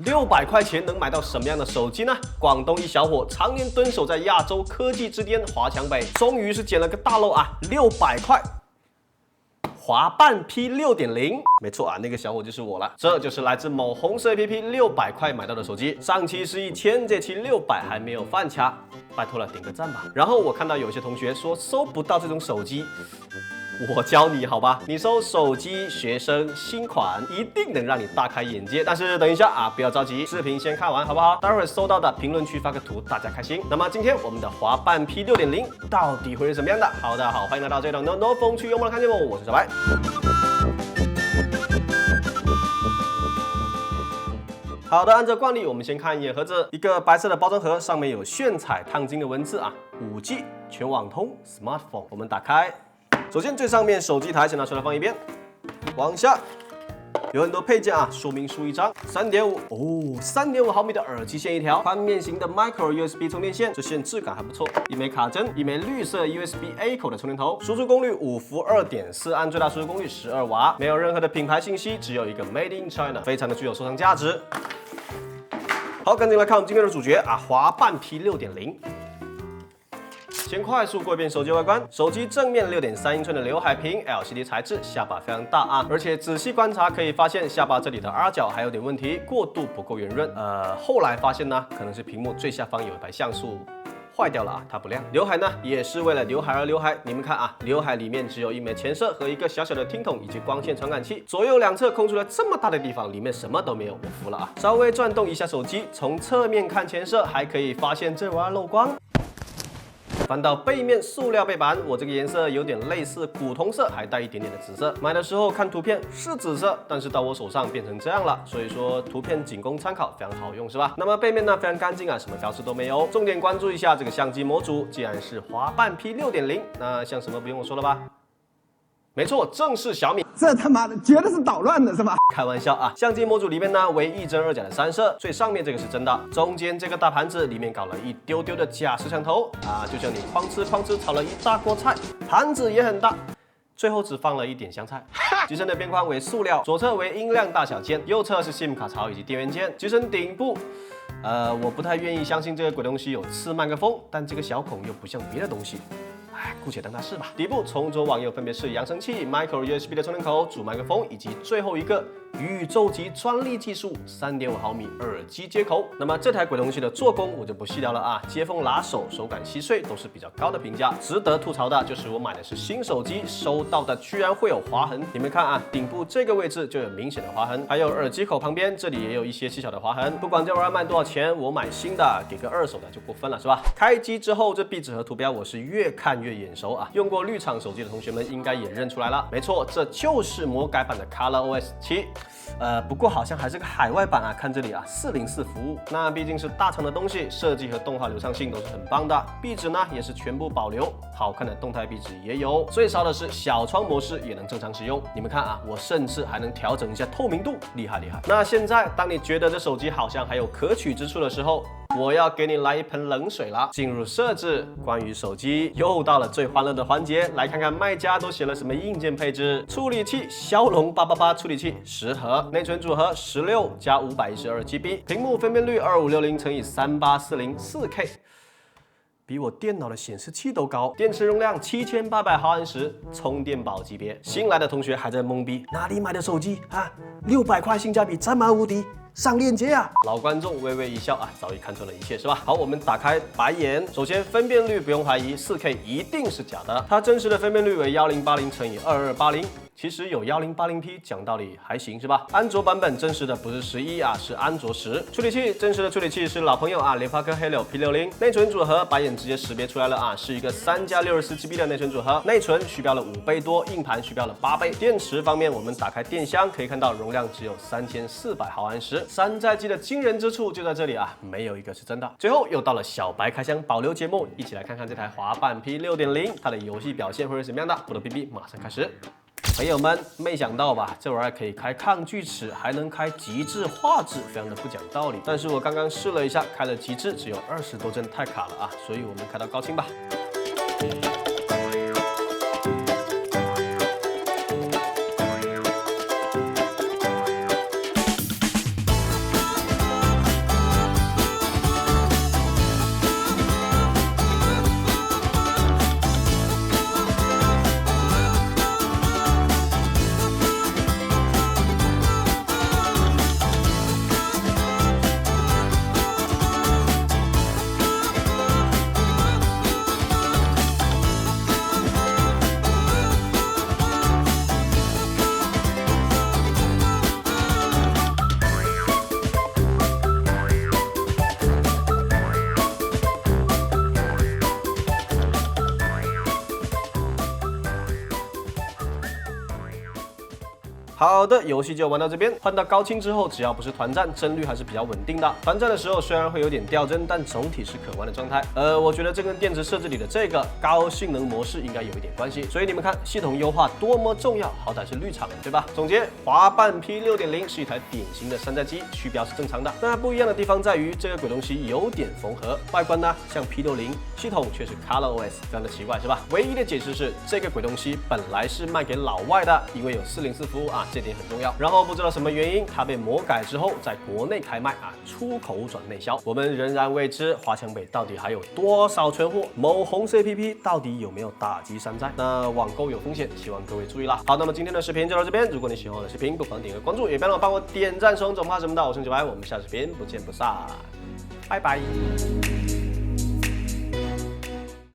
600块钱能买到什么样的手机呢？广东一小伙常年蹲守在亚洲科技之巅华强北，终于是捡了个大漏啊！600块。华半 P 6.0，没错啊，那个小伙就是我了。这就是来自某红色 APP600块买到的手机，上期是1000，这期600还没有饭掐，拜托了，点个赞吧。然后我看到有些同学说搜不到这种手机。我教你好吧，你搜手机学生新款，一定能让你大开眼界。但是等一下啊，不要着急，视频先看完好不好？待会儿搜到的评论区发个图，大家开心。那么今天我们的华半 P 6.0到底会是什么样的？好的好，欢迎来到这档 No 风趣幽默的看见我是小白。好的，按照惯例，我们先看一眼盒子，一个白色的包装盒，上面有炫彩烫金的文字啊，5G 全网通 Smartphone。我们打开。首先最上面手机台先拿出来放一边，往下有很多配件啊，说明书一张，3.5毫米的耳机线一条，宽面型的 Micro USB 充电线，这线质感还不错，一枚卡针，一枚绿色 USB A 口的充电头，输出功率5伏2.4安，最大输出功率12瓦，没有任何的品牌信息，只有一个 Made in China， 非常的具有收藏价值。好，赶紧来看我们今天的主角啊，华半 P 6.0。先快速过一遍手机外观，手机正面6.3英寸的刘海屏 ，LCD 材质，下巴非常大啊，而且仔细观察可以发现下巴这里的 R 角还有点问题，过渡不够圆润。后来发现呢，可能是屏幕最下方有一排像素坏掉了啊，它不亮。刘海呢也是为了刘海而刘海，你们看啊，刘海里面只有一枚前摄和一个小小的听筒以及光线传感器，左右两侧空出了这么大的地方，里面什么都没有，我服了啊！稍微转动一下手机，从侧面看前摄，还可以发现这玩意漏光。翻到背面塑料背板，我这个颜色有点类似古铜色，还带一点点的紫色。买的时候看图片是紫色，但是到我手上变成这样了，所以说图片仅供参考，非常好用是吧？那么背面呢非常干净啊，什么标识都没有。重点关注一下这个相机模组，既然是华半 P 6.0，那像什么不用我说了吧？没错，正是小米。这他妈的绝对是捣乱的是吧？开玩笑啊！相机模组里面呢为1真2假的3摄，最上面这个是真的，中间这个大盘子里面搞了一丢丢的假摄像头啊，就像你哐哧炒了一大锅菜，盘子也很大。最后只放了一点香菜。机身的边框为塑料，左侧为音量大小键，右侧是 SIM 卡槽以及电源键。机身顶部，我不太愿意相信这个鬼东西有次麦克风，但这个小孔又不像别的东西。姑且当它是吧。底部从左往右分别是扬声器、Micro USB 的充电口、主麦克风以及最后一个宇宙级专利技术3.5毫米耳机接口。那么这台鬼东西的做工我就不细聊了啊，接缝拉手、手感吸碎都是比较高的评价。值得吐槽的就是我买的是新手机，收到的居然会有划痕。你们看啊，顶部这个位置就有明显的划痕，还有耳机口旁边这里也有一些细小的划痕。不管这玩意卖多少钱，我买新的给个二手的就过分了是吧？开机之后这壁纸和图标我是越看越眼熟啊，用过绿厂手机的同学们应该也认出来了。没错，这就是魔改版的 ColorOS 7。不过好像还是个海外版啊，看这里啊，404服务。那毕竟是大厂的东西，设计和动画流畅性都是很棒的。壁纸呢也是全部保留，好看的动态壁纸也有。最骚的是小窗模式也能正常使用。你们看啊，我甚至还能调整一下透明度，厉害厉害。那现在当你觉得这手机好像还有可取之处的时候，我要给你来一盆冷水了。进入设置，关于手机又到了最欢乐的环节，来看看卖家都写了什么硬件配置。处理器骁龙888处理器10核，内存组合16加512GB，屏幕分辨率2560×3840 4K。比我电脑的显示器都高，电池容量7800毫安时，充电宝级别。新来的同学还在懵逼，哪里买的手机啊？600块性价比这么无敌？上链接啊！老观众微微一笑啊，早已看穿了一切是吧？好，我们打开白眼。首先分辨率不用怀疑，4K 一定是假的，它真实的分辨率为1080×2280。其实有1080p，讲道理还行是吧？安卓版本真实的不是11啊，是安卓10。处理器真实的处理器是老朋友啊，联发科黑柳 P60。内存组合白眼直接识别出来了啊，是一个3加64GB 的内存组合，内存虚标了5倍多，硬盘虚标了8倍。电池方面，我们打开电箱可以看到容量只有3400毫安时。山寨机的惊人之处就在这里啊，没有一个是真的。最后又到了小白开箱保留节目，一起来看看这台华半 P 6.0它的游戏表现会是什么样的。不得 BB 马上开始。朋友们，没想到吧？这玩意儿可以开抗锯齿，还能开极致画质，非常的不讲道理。但是我刚刚试了一下，开了极致，只有20多帧，太卡了啊！所以我们开到高清吧。好的，游戏就玩到这边。换到高清之后，只要不是团战，帧率还是比较稳定的。团战的时候虽然会有点掉帧，但总体是可玩的状态。我觉得这跟电池设置里的这个高性能模式应该有一点关系。所以你们看，系统优化多么重要，好歹是绿厂，对吧？总结，滑瓣 P6.0 是一台典型的山寨机，虚标是正常的。那不一样的地方在于，这个鬼东西有点缝合，外观呢像 P60，系统却是 ColorOS， 非常的奇怪，是吧？唯一的解释是，这个鬼东西本来是卖给老外的，因为有404服务啊，这点很重要。然后不知道什么原因，它被魔改之后，在国内开卖啊，出口转内销。我们仍然未知华强北到底还有多少存货，某红色 APP 到底有没有打击山寨？那网购有风险，希望各位注意啦。好，那么今天的视频就到这边。如果你喜欢我的视频，不妨点个关注，也别忘了帮我点赞、收藏、转发什么的。我是9白，我们下视频不见不散，拜拜。